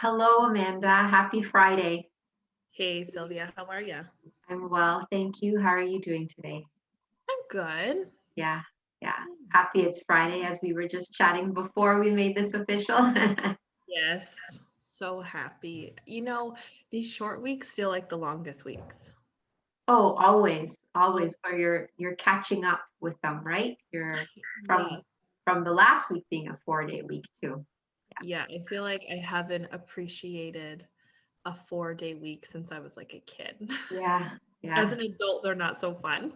Hello, Amanda. Happy Friday. Hey Sylvia, how are you? I'm well, thank you. How are you doing today? I'm good. Yeah, yeah. Happy it's Friday, as we were just chatting before we made this official. Yes, so happy. These short weeks feel like the longest weeks. Oh, always, always. Where you're catching up with them, right? You're Yeah, from the last week being a 4-day week too. yeah, I feel like I haven't appreciated a 4-day week since I was like a kid. Yeah, As yeah. an adult, they're not so fun.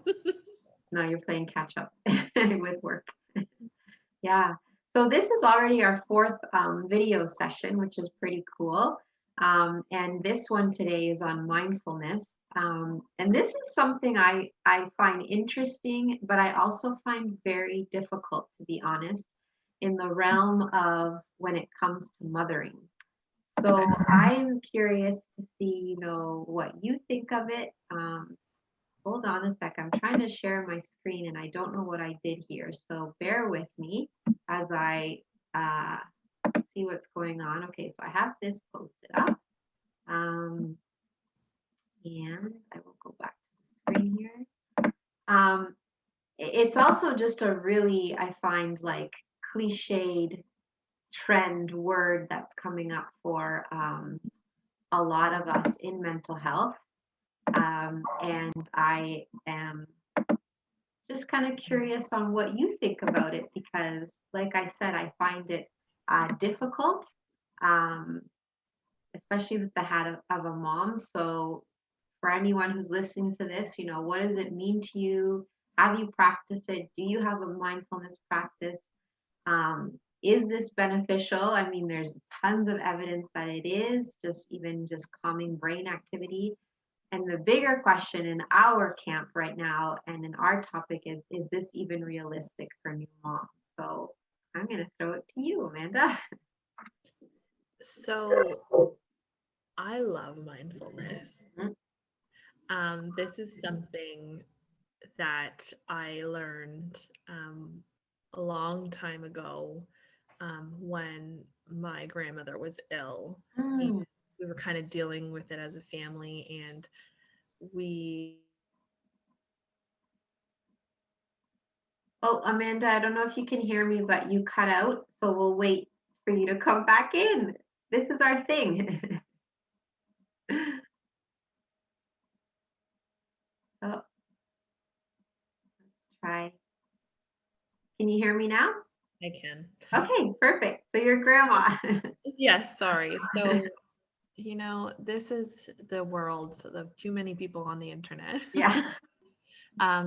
Now you're playing catch up with work. Yeah. So this is already our fourth video session, which is pretty cool. And this one today is on mindfulness. And this is something I find interesting, but I also find very difficult, to be honest, in the realm of when it comes to mothering. So Okay. I'm curious to see, what you think of it. Hold on a sec. I'm trying to share my screen and I don't know what I did here. So bear with me as I uh, see what's going on. Okay, so I have this posted up. Um, and I will go back to the screen here. Um, it's also just a really, I find, like, cliched trend word that's coming up for a lot of us in mental health. And I am just kind of curious on what you think about it because, like I said, I find it difficult, um, especially with the hat of a mom. So, for anyone who's listening to this, what does it mean to you? Have you practiced it? Do you have a mindfulness practice? Is this beneficial? I mean, there's tons of evidence that it is, just calming brain activity. And the bigger question in our camp right now and in our topic is this even realistic for new moms? So I'm going to throw it to you, Amanda. So I love mindfulness. Mhm. This is something that I learned a long time ago when my grandmother was ill. And Mm. we were kind of dealing with it as a family, and we Oh, Amanda, I don't know if you can hear me, but you cut out. So we'll wait for you to come back in. This is our thing. Oh, let's try. Can you hear me now? I can. Okay, perfect. So your grandma. Yes, sorry. So, this is the world of too many people on the internet. Yeah.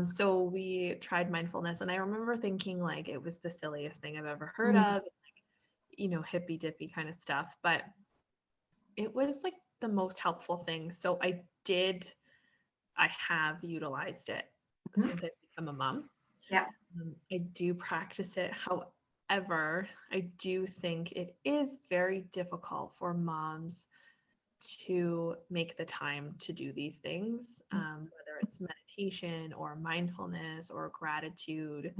So we tried mindfulness, and I remember thinking like it was the silliest thing I've ever heard Mm. of, hippy dippy kind of stuff. But it was like the most helpful thing. So I have utilized it Mhm. since I've become a mom. Yeah. I do practice it. However, I do think it is very difficult for moms to make the time to do these things, whether it's meditation or mindfulness or gratitude.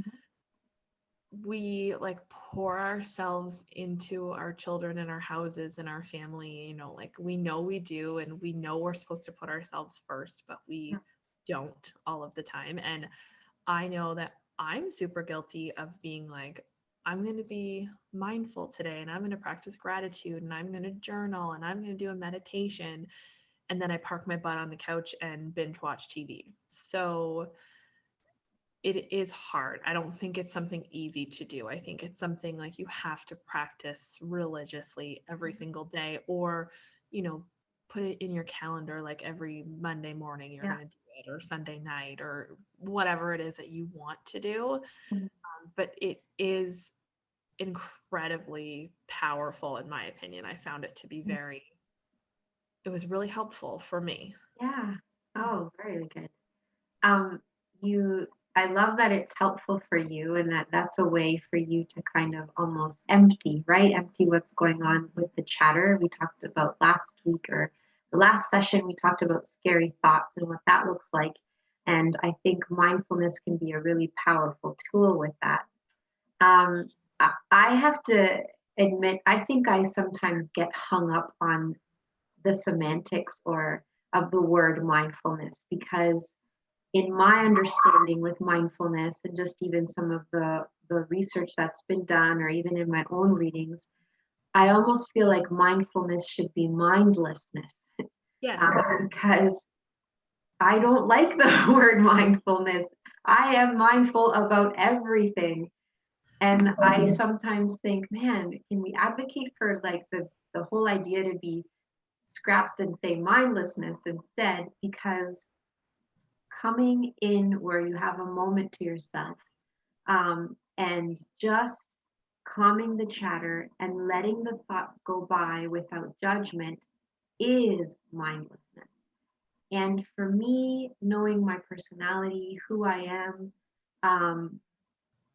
We like pour ourselves into our children and our houses and our family, like we know we do, and we know we're supposed to put ourselves first, but we don't all of the time. And I know that I'm super guilty of being like, I'm going to be mindful today and I'm going to practice gratitude and I'm going to journal and I'm going to do a meditation. And then I park my butt on the couch and binge watch TV. So it is hard. I don't think it's something easy to do. I think it's something like you have to practice religiously every single day, or, you know, put it in your calendar like every Monday morning you're Yeah. going to do it, or Sunday night, or whatever it is that you want to do. Mhm. But it is incredibly powerful, in my opinion. I found it to be it was really helpful for me. Yeah. Oh, very good. Um, you, I love that it's helpful for you and that that's a way for you to kind of almost empty, right? Empty what's going on with the chatter we talked about last week or the last session. We talked about scary thoughts and what that looks like. And I think mindfulness can be a really powerful tool with that. I have to. admit, I think I sometimes get hung up on the semantics or of the word mindfulness, because in my understanding with mindfulness and just even some of the research that's been done or even in my own readings, I almost feel like mindfulness should be mindlessness, Yes. because I don't like the word mindfulness. I am mindful about everything. And I sometimes think, man, can we advocate for like the whole idea to be scrapped and say mindlessness instead? Because coming in where you have a moment to yourself, and just calming the chatter and letting the thoughts go by without judgment is mindlessness. And for me, knowing my personality, who I am, um,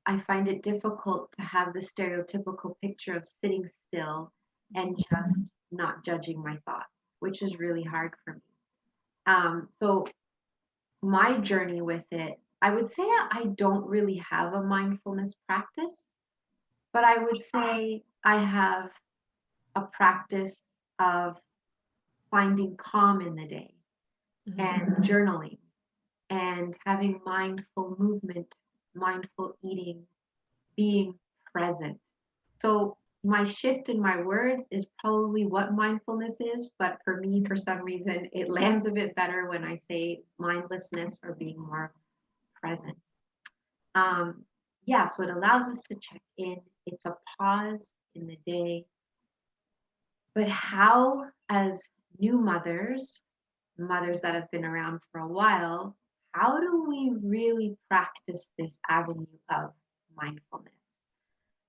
I find it difficult to have the stereotypical picture of sitting still and just not judging my thoughts, which is really hard for me. So my journey with it, I would say I don't really have a mindfulness practice, but I would say I have a practice of finding calm in the day and journaling and having mindful movement, mindful eating, being present. So my shift in my words is probably what mindfulness is, but for me, for some reason, it lands a bit better when I say mindlessness or being more present. Um, yeah, so it allows us to check in. It's a pause in the day. But how, as new mothers, mothers that have been around for a while, how do we really practice this avenue of mindfulness?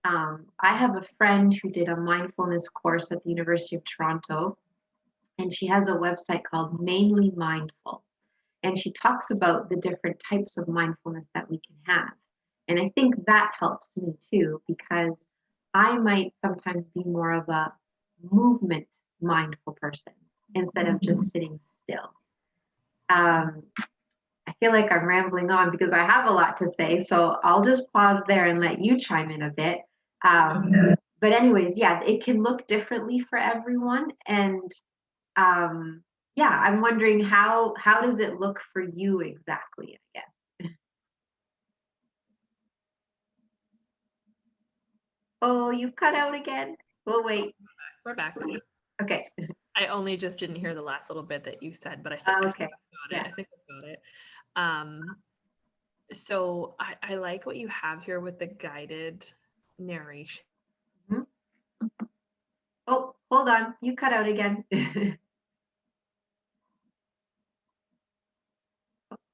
I have a friend who did a mindfulness course at the University of Toronto, and she has a website called Mainly Mindful. And she talks about the different types of mindfulness that we can have. And I think that helps me too, because I might sometimes be more of a movement mindful person instead of just sitting still. Um, I feel like I'm rambling on because I have a lot to say, so I'll just pause there and let you chime in a bit. But anyways, yeah, it can look differently for everyone, and um, yeah, I'm wondering how does it look for you exactly? I guess. Oh, you cut out again. We'll wait. We're back. Okay. I only just didn't hear the last little bit that you said, but I think Okay. I got it. Yeah. I think I got it. Um, so I like what you have here with the guided narration. Mhm. Oh, hold on. You cut out again.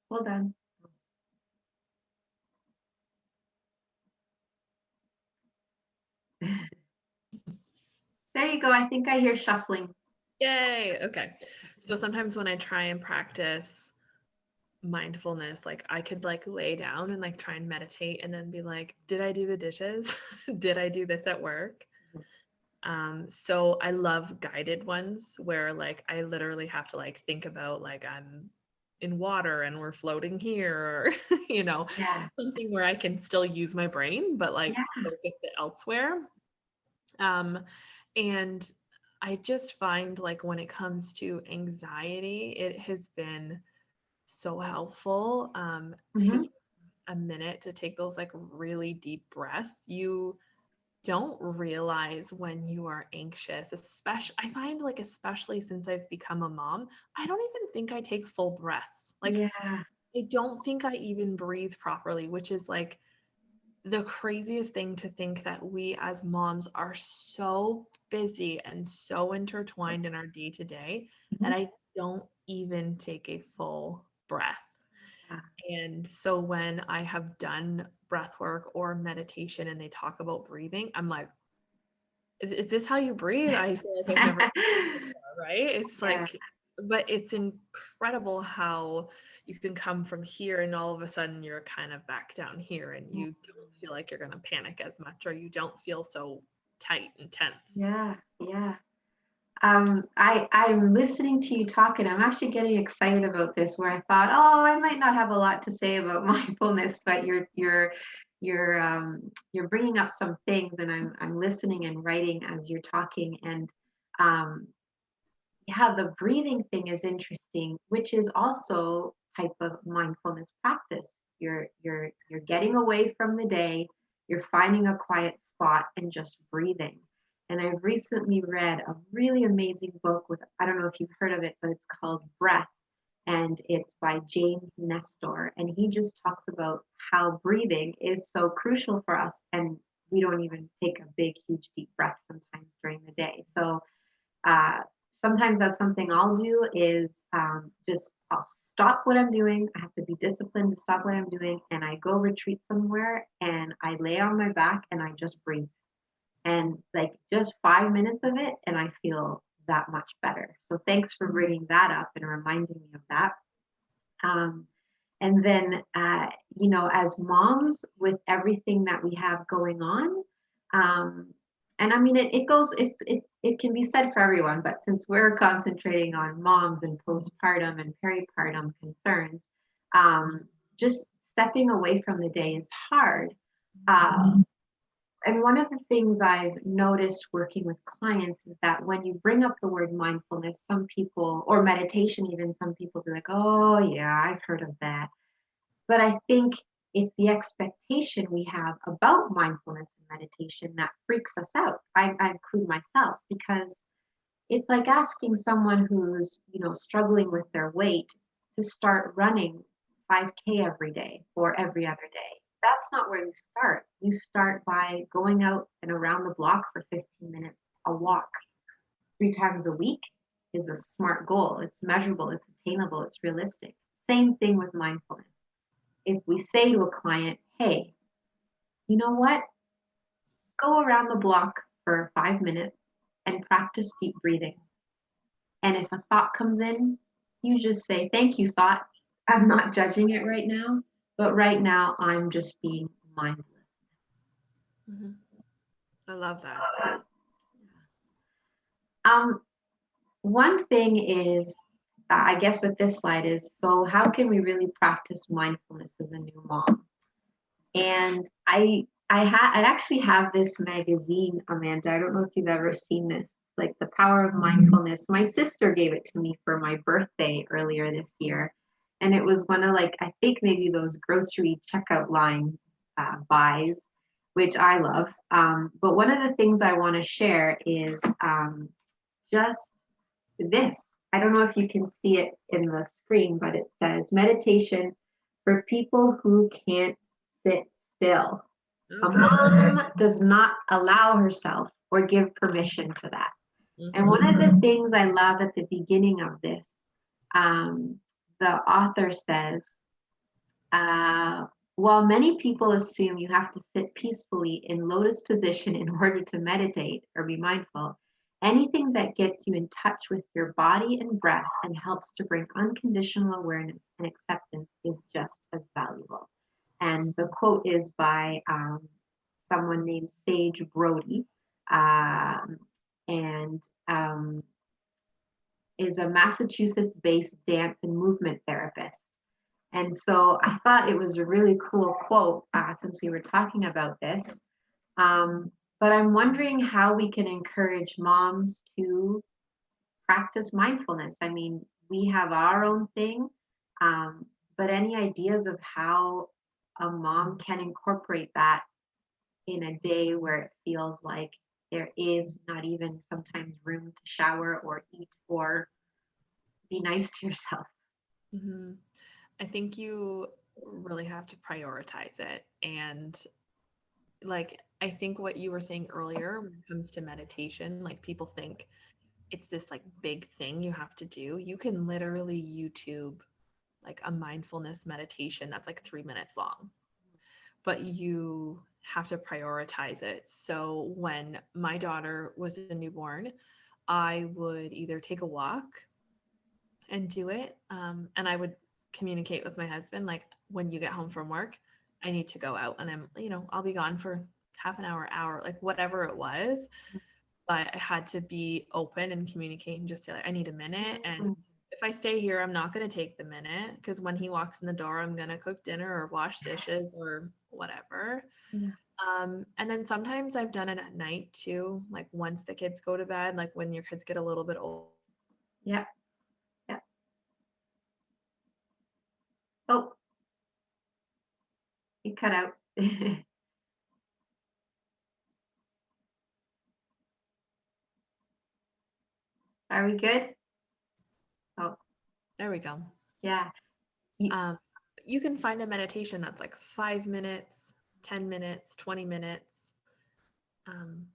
Hold on. There you go. I think I hear shuffling. Yay. Okay. So sometimes when I try and practice mindfulness, like I could like lay down and like try and meditate and then be like, did I do the dishes? Did I do this at work? So I love guided ones where like I literally have to like think about like I'm in water and we're floating here, or Yeah. something where I can still use my brain but like Yeah. focus it elsewhere. Um, and I just find like when it comes to anxiety, it has been so helpful. Hmm. Taking a minute to take those like really deep breaths. You don't realize when you are anxious, especially I find like especially since I've become a mom, I don't even think I take full breaths. Like Yeah. I don't think I even breathe properly, which is like the craziest thing to think that we as moms are so busy and so intertwined in our day to day that Mhm. I don't even take a full breath. Yeah. And so when I have done breath work or meditation and they talk about breathing, I'm like, is this how you breathe? I feel like I've never, right? It's Yeah. like, but it's incredible how you can come from here and all of a sudden you're kind of back down here and you don't feel like you're going to panic as much or you don't feel so tight and tense. Yeah. Yeah. I'm listening to you talk and I'm actually getting excited about this where I thought, oh, I might not have a lot to say about mindfulness, but you're you're bringing up some things, and I'm listening and writing as you're talking, and um, yeah, the breathing thing is interesting, which is also type of mindfulness practice. You're getting away from the day, you're finding a quiet spot and just breathing. And I've recently read a really amazing book with, I don't know if you've heard of it, but it's called Breath, and it's by James Nestor. And he just talks about how breathing is so crucial for us, and we don't even take a big, huge, deep breath sometimes during the day. So uh, sometimes that's something I'll do is just I'll stop what I'm doing. I have to be disciplined to stop what I'm doing, and I go retreat somewhere and I lay on my back and I just breathe. And like just 5 minutes of it, and I feel that much better. So thanks for bringing that up and reminding me of that. Um, and then, as moms, with everything that we have going on, um, and I mean, it goes, it can be said for everyone, but since we're concentrating on moms and postpartum and peripartum concerns, um, just stepping away from the day is hard. Uh, and one of the things I've noticed working with clients is that when you bring up the word mindfulness, some people, or meditation, even some people be like, oh, yeah, I've heard of that. But I think it's the expectation we have about mindfulness and meditation that freaks us out. I include myself, because it's like asking someone who's, struggling with their weight to start running 5K every day or every other day. That's not where you start. You start by going out and around the block for 15 minutes. A walk 3 times a week is a smart goal. It's measurable, it's attainable, it's realistic. Same thing with mindfulness. If we say to a client, hey, you know what? Go around the block for 5 minutes and practice deep breathing. And if a thought comes in, you just say, thank you, thought. I'm not judging it right now, but right now I'm just being mindless. Mhm. I love that. Um, One thing is, I guess with this slide is, so how can we really practice mindfulness as a new mom? And I actually have this magazine, Amanda. I don't know if you've ever seen this, like The Power of Mindfulness. My sister gave it to me for my birthday earlier this year. And it was one of, like, I think maybe those grocery checkout line buys, which I love. But one of the things I want to share is just this. I don't know if you can see it in the screen, but it says meditation for people who can't sit still. A Okay. mom does not allow herself or give permission to that. And Mhm. one of the things I love at the beginning of this, the author says, uh, while many people assume you have to sit peacefully in lotus position in order to meditate or be mindful, anything that gets you in touch with your body and breath and helps to bring unconditional awareness and acceptance is just as valuable. And the quote is by someone named Sage Brody, um, and is a Massachusetts based dance and movement therapist. And so I thought it was a really cool quote since we were talking about this. But I'm wondering how we can encourage moms to practice mindfulness. I mean, we have our own thing, um, but any ideas of how a mom can incorporate that in a day where it feels like there is not even sometimes room to shower or eat or be nice to yourself? Mhm. I think you really have to prioritize it. And like, I think what you were saying earlier when it comes to meditation, like people think it's this like big thing you have to do. You can literally YouTube like a mindfulness meditation that's like 3 minutes long, but you have to prioritize it. So when my daughter was a newborn, I would either take a walk and do it. And I would communicate with my husband, like, when you get home from work, I need to go out and I'll be gone for half an hour, like whatever it was. But I had to be open and communicate and just say, like, I need a minute. And Mm, if I stay here, I'm not going to take the minute because when he walks in the door, I'm going to cook dinner or wash dishes or whatever. Yeah. And then sometimes I've done it at night too, like once the kids go to bed, like when your kids get a little bit old. Yeah. Yeah. Oh, you cut out. Are we good? Oh, There we go. yeah. Y- Um, you can find a meditation that's like 5 minutes, 10 minutes, 20 minutes. Um,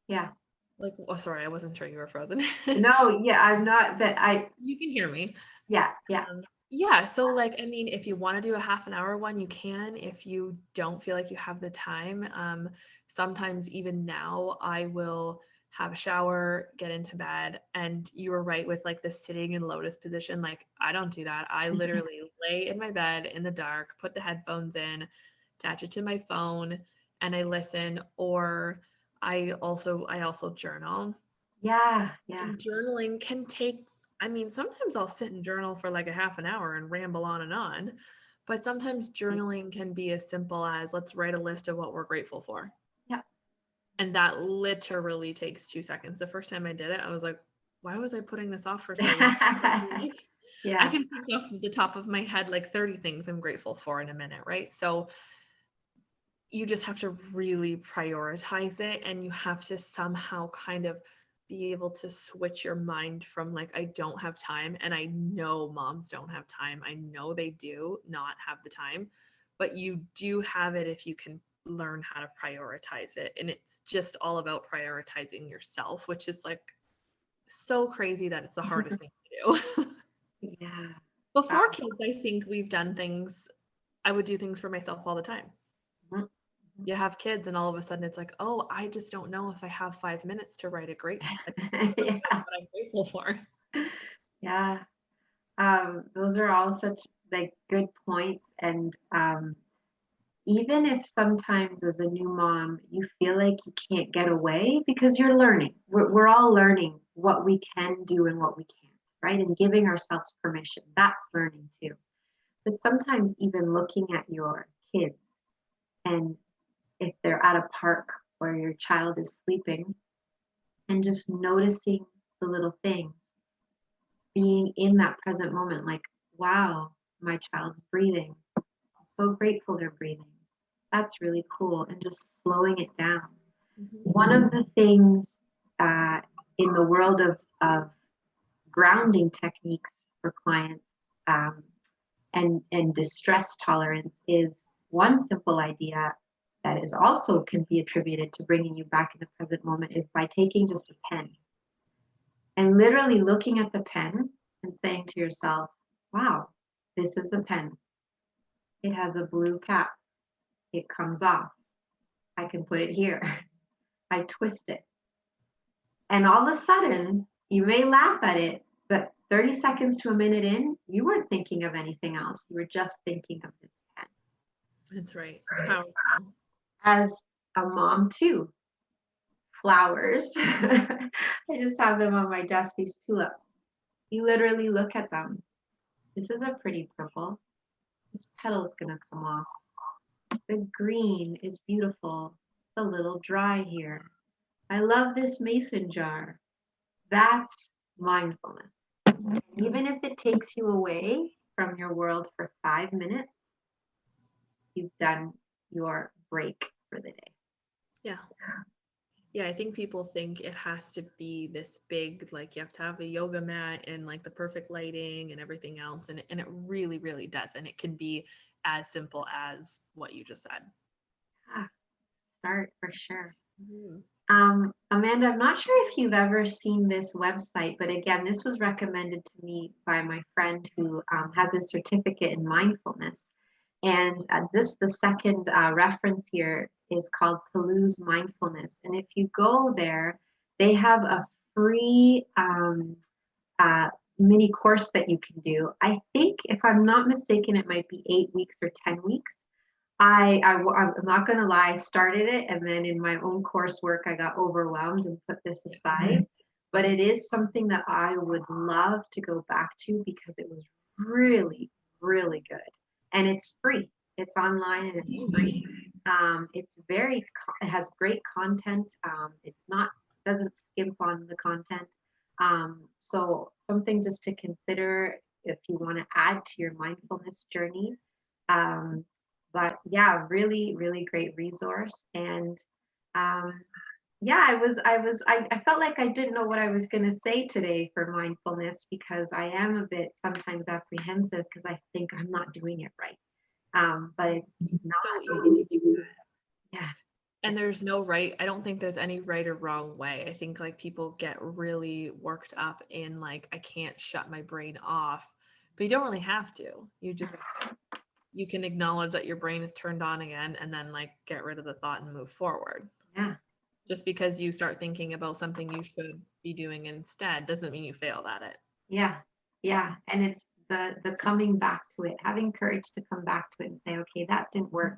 Yeah. like, oh, sorry, I wasn't sure you were frozen. No, yeah, I'm not, but You can hear me. yeah, yeah. Yeah, so like, I mean, if you want to do a half an hour one, you can. If you don't feel like you have the time, sometimes even now, I will have a shower, get into bed, and you were right with like the sitting in lotus position. Like, I don't do that. I literally lay in my bed in the dark, put the headphones in, attach it to my phone, and I listen. Or I also journal. Yeah, yeah. And journaling can take, I mean, sometimes I'll sit and journal for like a half an hour and ramble on and on. But sometimes journaling can be as simple as let's write a list of what we're grateful for. Yeah. And that literally takes 2 seconds. The first time I did it, I was like, why was I putting this off for so long? Like, I Yeah. can think off the top of my head like 30 things I'm grateful for in a minute, right? So you just have to really prioritize it, and you have to somehow kind of be able to switch your mind from like, I don't have time. And I know moms don't have time. I know they do not have the time, but you do have it if you can learn how to prioritize it. And it's just all about prioritizing yourself, which is like so crazy that it's the hardest thing to do. Yeah. Before Wow. kids, I think we've done things, I would do things for myself all the time. Mhm. You have kids and all of a sudden it's like, oh, I just don't know if I have 5 minutes to write Yeah. what I'm grateful for. Yeah. Those are all such like good points. And even if sometimes as a new mom you feel like you can't get away because you're learning, we're all learning what we can do and what we can't, right? And giving ourselves permission, that's learning too. But sometimes even looking at your kids, and if they're at a park where your child is sleeping, and just noticing the little things, being in that present moment, like, wow, my child's breathing. I'm so grateful they're breathing. That's really cool. And just slowing it down. Mhm. One of the things uh, in the world of grounding techniques for clients, um, and distress tolerance is one simple idea that is also can be attributed to bringing you back in the present moment is by taking just a pen and literally looking at the pen and saying to yourself, wow, this is a pen. It has a blue cap. It comes off. I can put it here. I twist it. And all of a sudden, you may laugh at it, but 30 seconds to a minute in, you weren't thinking of anything else. You were just thinking of this pen. That's right. It's powerful. As a mom, too, flowers. I just have them on my desk, these tulips. You literally look at them. This is a pretty purple. This petal's gonna come off. The green is beautiful. It's a little dry here. I love this mason jar. That's mindfulness. Even if it takes you away from your world for 5 minutes, you've done your break for the day. Yeah. Yeah, I think people think it has to be this big, like you have to have a yoga mat and like the perfect lighting and everything else. And it really, really does. And it can be as simple as what you just said. Ah, start for sure. Mhm. Amanda, I'm not sure if you've ever seen this website, but again, this was recommended to me by my friend who has a certificate in mindfulness. And just the second reference here is called Pelu's Mindfulness. And if you go there, they have a free uh, mini course that you can do. I think, if I'm not mistaken, it might be 8 weeks or 10 weeks. I'm not going to lie, I started it, and then in my own coursework, I got overwhelmed and put this aside. But it is something that I would love to go back to because it was really, really good. And it's free. It's online and it's free. It has great content. It's not doesn't skimp on the content. So something just to consider if you want to add to your mindfulness journey. Um, but yeah, really, really great resource. And um, yeah, I felt like I didn't know what I was going to say today for mindfulness because I am a bit sometimes apprehensive because I think I'm not doing it right. But it's So not. easy to think that. Yeah, And there's no right, I don't think there's any right or wrong way. I think like people get really worked up in like, I can't shut my brain off, but you don't really have to. You can acknowledge that your brain is turned on again and then like get rid of the thought and move forward. yeah, Just because you start thinking about something you should be doing instead doesn't mean you failed at it. yeah, yeah. And it's the coming back to it, having courage to come back to it and say, okay, that didn't work.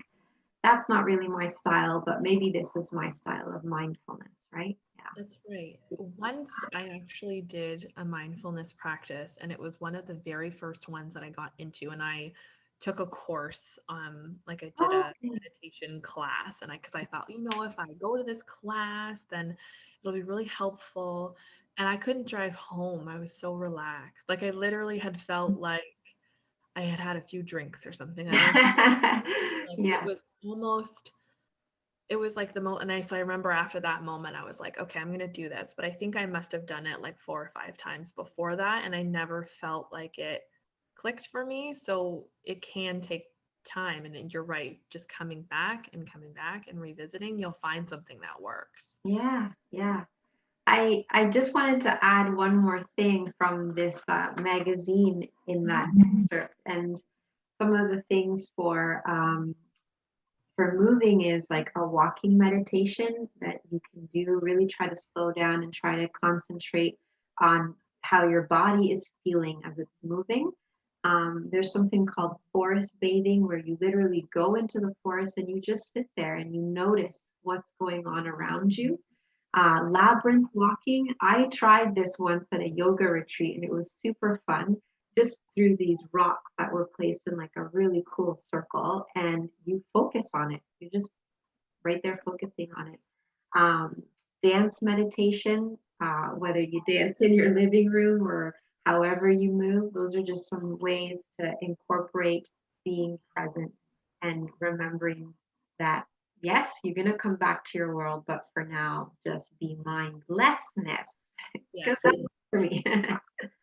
That's not really my style, but maybe this is my style of mindfulness, right? That's right. Once I actually did a mindfulness practice, and it was one of the very first ones that I got into. And I took a course, like I did Oh, a okay. meditation class, and because I thought, if I go to this class, then it'll be really helpful. And I couldn't drive home. I was so relaxed. Like I literally had felt like I had had a few drinks or something. I was like, Yeah, it was like the moment, and I remember after that moment I was like, okay, I'm gonna do this. But I think I must have done it like 4 or 5 times before that, and I never felt like it clicked for me. So it can take time, and then you're right, just coming back and revisiting, you'll find something that works. yeah, yeah. I just wanted to add one more thing from this magazine in that excerpt, and some of the things for moving is like a walking meditation that you can do. Really try to slow down and try to concentrate on how your body is feeling as it's moving. There's something called forest bathing where you literally go into the forest and you just sit there and you notice what's going on around you. Labyrinth walking. I tried this once at a yoga retreat and it was super fun. Just through these rocks that were placed in like a really cool circle, and you focus on it. You're just right there focusing on it. Um, Dance meditation, whether you dance in your living room or however you move, those are just some ways to incorporate being present and remembering that, yes, you're going to come back to your world, but for now, just be mindlessness. Because Yes. that's for me.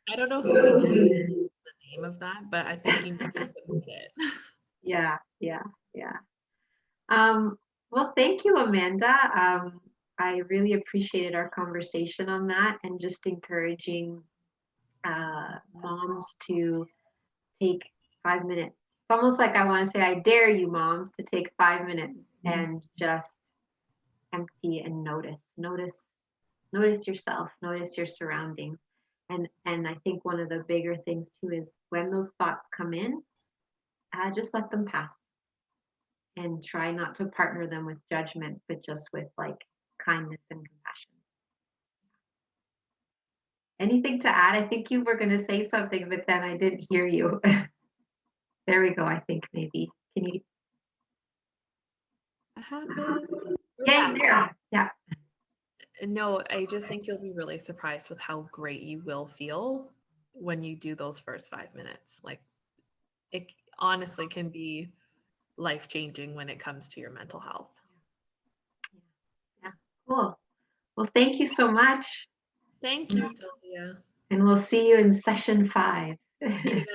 I don't know who would use the name of that, but I think you need to submit it. Yeah, yeah, yeah. Um, well, thank you, Amanda. I really appreciated our conversation on that and just encouraging moms to take 5 minutes. It's almost like I want to say, I dare you, moms, to take 5 minutes and just empty and notice yourself, notice your surroundings. And I think one of the bigger things too is when those thoughts come in, just let them pass and try not to partner them with judgment, but just with like kindness and compassion. Anything to add? I think you were going to say something, but then I didn't hear you. There we go. I think maybe. Can you? What happened? Oh, Yeah, yeah. there. Yeah. No, I just think you'll be really surprised with how great you will feel when you do those first 5 minutes. Like it honestly can be life changing when it comes to your mental health. Yeah. Cool. Well, thank you so much. Thank you, Sylvia. And we'll see you in session 5. See you then.